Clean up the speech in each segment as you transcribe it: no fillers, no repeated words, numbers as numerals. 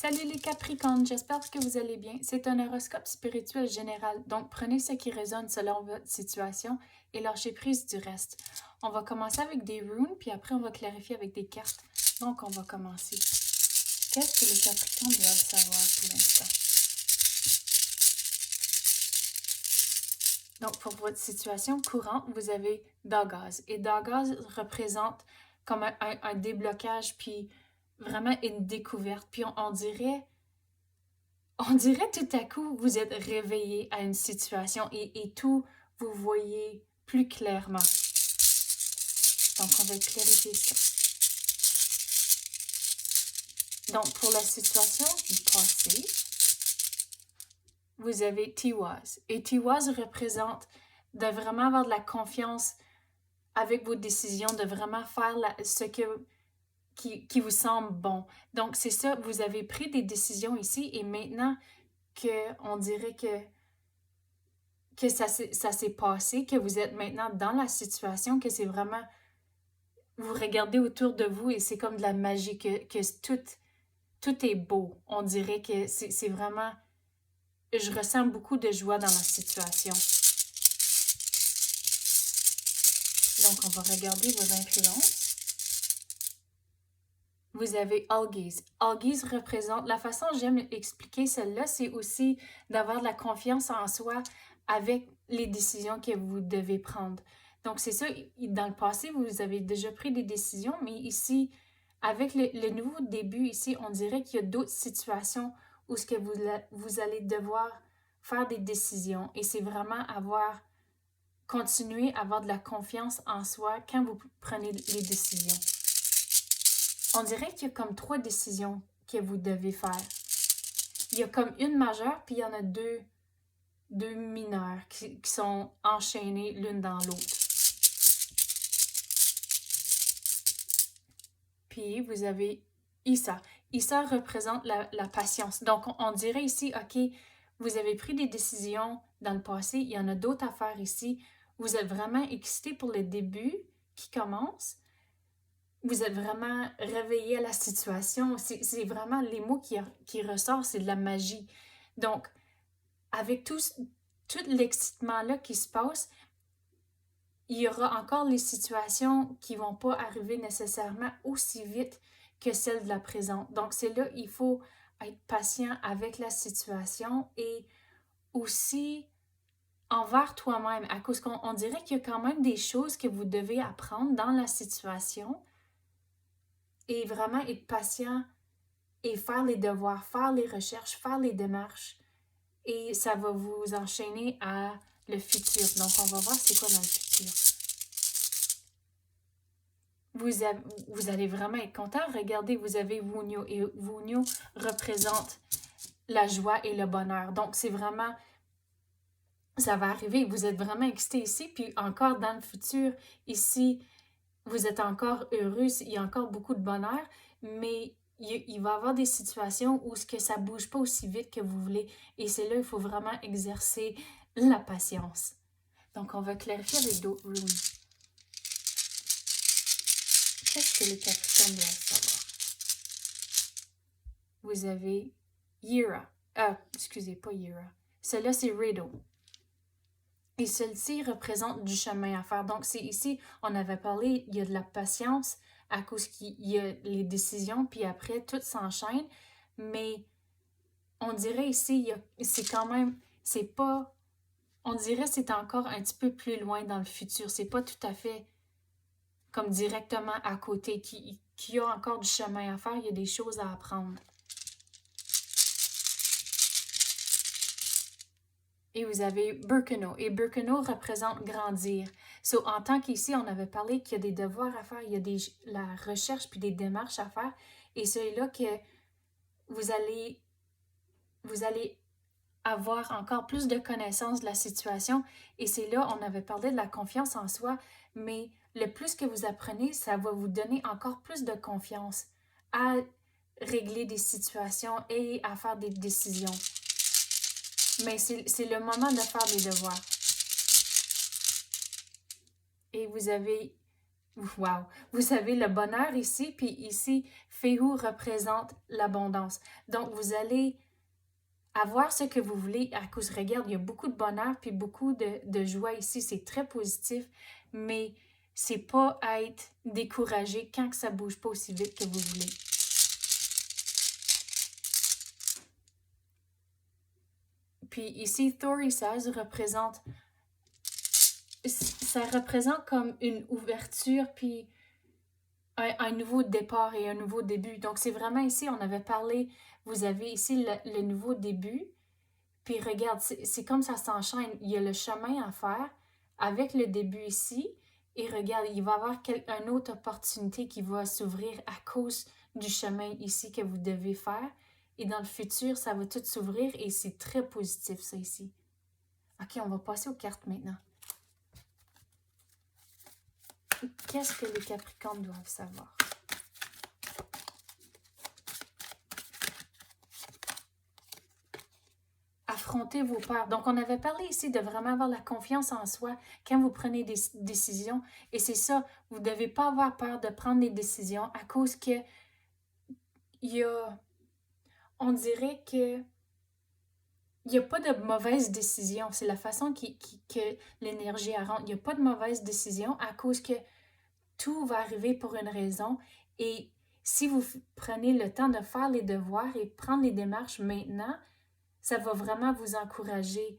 Salut les Capricornes, j'espère que vous allez bien. C'est un horoscope spirituel général, donc prenez ce qui résonne selon votre situation et lâchez prise du reste. On va commencer avec des runes, puis après on va clarifier avec des cartes. Donc on va commencer. Qu'est-ce que les Capricornes doivent savoir pour l'instant? Donc pour votre situation courante, vous avez Dagaz. Et Dagaz représente comme un déblocage, puis vraiment une découverte. Puis on dirait tout à coup, vous êtes réveillé à une situation et tout, vous voyez plus clairement. Donc, on va clarifier ça. Donc, pour la situation du passé, vous avez Tiwaz. Et Tiwaz représente de vraiment avoir de la confiance avec vos décisions, de vraiment faire ce qui vous semble bon. Donc, c'est ça, vous avez pris des décisions ici et maintenant on dirait que ça s'est passé, que vous êtes maintenant dans la situation, que c'est vraiment... Vous regardez autour de vous et c'est comme de la magie, que tout est beau. On dirait que c'est vraiment... Je ressens beaucoup de joie dans la situation. Donc, on va regarder vos influences. Vous avez Algiz. Algiz représente... La façon dont j'aime expliquer celle-là, c'est aussi d'avoir de la confiance en soi avec les décisions que vous devez prendre. Donc, c'est ça, dans le passé, vous avez déjà pris des décisions, mais ici, avec le nouveau début, ici, on dirait qu'il y a d'autres situations où ce que vous allez devoir faire des décisions. Et c'est vraiment continuer à avoir de la confiance en soi quand vous prenez les décisions. On dirait qu'il y a comme 3 décisions que vous devez faire. Il y a comme une majeure, puis il y en a deux mineures qui sont enchaînées l'une dans l'autre. Puis vous avez Issa. Issa représente la patience. Donc on dirait ici, OK, vous avez pris des décisions dans le passé, il y en a d'autres à faire ici. Vous êtes vraiment excité pour le début qui commence. Vous êtes vraiment réveillé à la situation. C'est vraiment les mots qui ressortent, c'est de la magie. Donc, avec tout l'excitement-là qui se passe, il y aura encore les situations qui ne vont pas arriver nécessairement aussi vite que celles de la présente. Donc, c'est là, il faut être patient avec la situation et aussi envers toi-même, à cause qu'on dirait qu'il y a quand même des choses que vous devez apprendre dans la situation et vraiment être patient et faire les devoirs, faire les recherches, faire les démarches. Et ça va vous enchaîner à le futur. Donc, on va voir c'est quoi dans le futur. Vous allez vraiment être content. Regardez, vous avez Wunyo et Wunyo représente la joie et le bonheur. Donc, c'est vraiment... Ça va arriver. Vous êtes vraiment excité ici. Puis encore dans le futur, ici, vous êtes encore heureux. Il y a encore beaucoup de bonheur. Mais il va y avoir des situations où ça ne bouge pas aussi vite que vous voulez. Et c'est là il faut vraiment exercer la patience. Donc, on va clarifier avec d'autres runes. Qu'est-ce que les Capricornes doivent savoir? Vous avez Yira. Excusez, pas Yira. Celle-là, c'est Riddle. Et celle-ci représente du chemin à faire. Donc, c'est ici, on avait parlé, il y a de la patience à cause qu'il y a les décisions, puis après, tout s'enchaîne. Mais on dirait ici, c'est quand même, c'est pas... On dirait que c'est encore un petit peu plus loin dans le futur. C'est pas tout à fait comme directement à côté, qu'il y a encore du chemin à faire, il y a des choses à apprendre. Et vous avez Birkenau. Et Birkenau représente grandir. So, en tant qu'ici, on avait parlé qu'il y a des devoirs à faire, il y a la recherche puis des démarches à faire. Et c'est là que vous allez avoir encore plus de connaissances de la situation. Et c'est là, on avait parlé de la confiance en soi, mais le plus que vous apprenez, ça va vous donner encore plus de confiance à régler des situations et à faire des décisions. Mais c'est le moment de faire des devoirs. Et vous avez Wow! Vous avez le bonheur ici, puis ici, Féhu représente l'abondance. Donc, vous allez avoir ce que vous voulez à cause, regarde, il y a beaucoup de bonheur puis beaucoup de joie ici. C'est très positif, mais c'est pas à être découragé quand que ça bouge pas aussi vite que vous voulez. Puis ici, Thori 16 représente, ça représente comme une ouverture puis un nouveau départ et un nouveau début. Donc c'est vraiment ici, on avait parlé, vous avez ici le nouveau début. Puis regarde, c'est comme ça s'enchaîne. Il y a le chemin à faire avec le début ici. Et regarde, il va y avoir une autre opportunité qui va s'ouvrir à cause du chemin ici que vous devez faire. Et dans le futur, ça va tout s'ouvrir et c'est très positif ça ici. Ok, on va passer aux cartes maintenant. Qu'est-ce que les Capricornes doivent savoir? Affronter vos peurs. Donc, on avait parlé ici de vraiment avoir la confiance en soi quand vous prenez des décisions. Et c'est ça, vous ne devez pas avoir peur de prendre des décisions à cause que il y a, on dirait que il n'y a pas de mauvaise décision. C'est la façon que l'énergie rentre. Il n'y a pas de mauvaise décision à cause que tout va arriver pour une raison. Et si vous prenez le temps de faire les devoirs et prendre les démarches maintenant, ça va vraiment vous encourager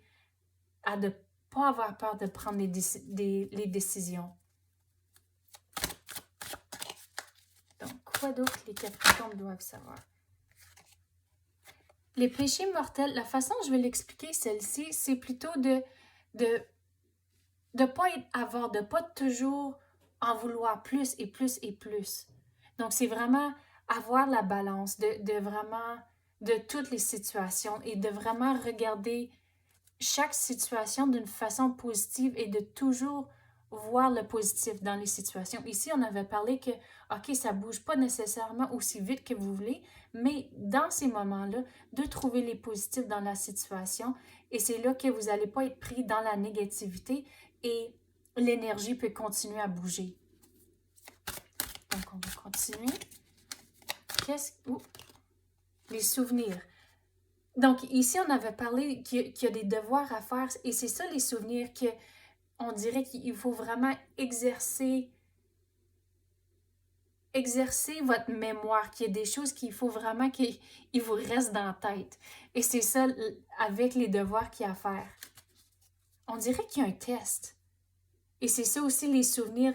à ne pas avoir peur de prendre les décisions. Donc, quoi d'autre les Capricornes doivent savoir? Les péchés mortels, la façon dont je vais l'expliquer, celle-ci, c'est plutôt de pas être avare, de pas toujours en vouloir plus et plus et plus. Donc, c'est vraiment avoir la balance de vraiment, de toutes les situations et de vraiment regarder chaque situation d'une façon positive et de toujours voir le positif dans les situations. Ici, on avait parlé que, OK, ça ne bouge pas nécessairement aussi vite que vous voulez, mais dans ces moments-là, de trouver les positifs dans la situation et c'est là que vous n'allez pas être pris dans la négativité et l'énergie peut continuer à bouger. Donc, on va continuer. Les souvenirs. Donc, ici, on avait parlé qu'il y a des devoirs à faire et c'est ça les souvenirs qu'on dirait qu'il faut vraiment exercer votre mémoire, qu'il y a des choses qu'il faut vraiment qu'il vous reste dans la tête. Et c'est ça avec les devoirs qu'il y a à faire. On dirait qu'il y a un test. Et c'est ça aussi les souvenirs,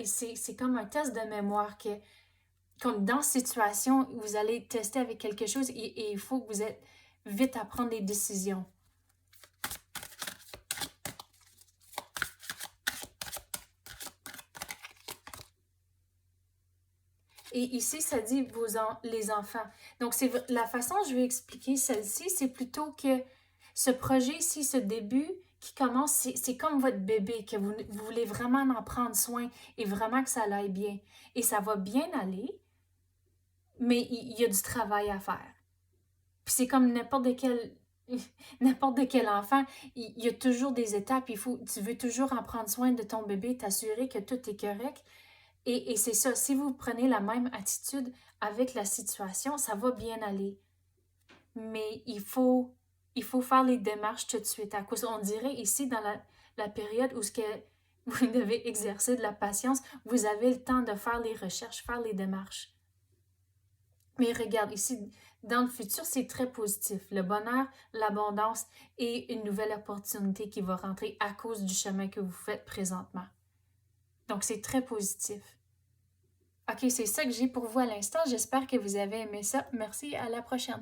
c'est comme un test de mémoire que comme dans cette situation, vous allez tester avec quelque chose et il faut que vous êtes vite à prendre des décisions. Et ici, ça dit les enfants. Donc, c'est la façon dont je vais expliquer celle-ci, c'est plutôt que ce projet ici, ce début qui commence, c'est comme votre bébé, que vous voulez vraiment en prendre soin et vraiment que ça aille bien. Et ça va bien aller, mais il y a du travail à faire. Puis c'est comme n'importe quel enfant, il y a toujours des étapes, tu veux toujours en prendre soin de ton bébé, t'assurer que tout est correct. Et c'est ça, si vous prenez la même attitude avec la situation, ça va bien aller. Mais il faut faire les démarches tout de suite. À cause, on dirait ici, dans la période où vous devez exercer de la patience, vous avez le temps de faire les recherches, faire les démarches. Mais regarde, ici, dans le futur, c'est très positif. Le bonheur, l'abondance et une nouvelle opportunité qui va rentrer à cause du chemin que vous faites présentement. Donc, c'est très positif. OK, c'est ça que j'ai pour vous à l'instant. J'espère que vous avez aimé ça. Merci, à la prochaine.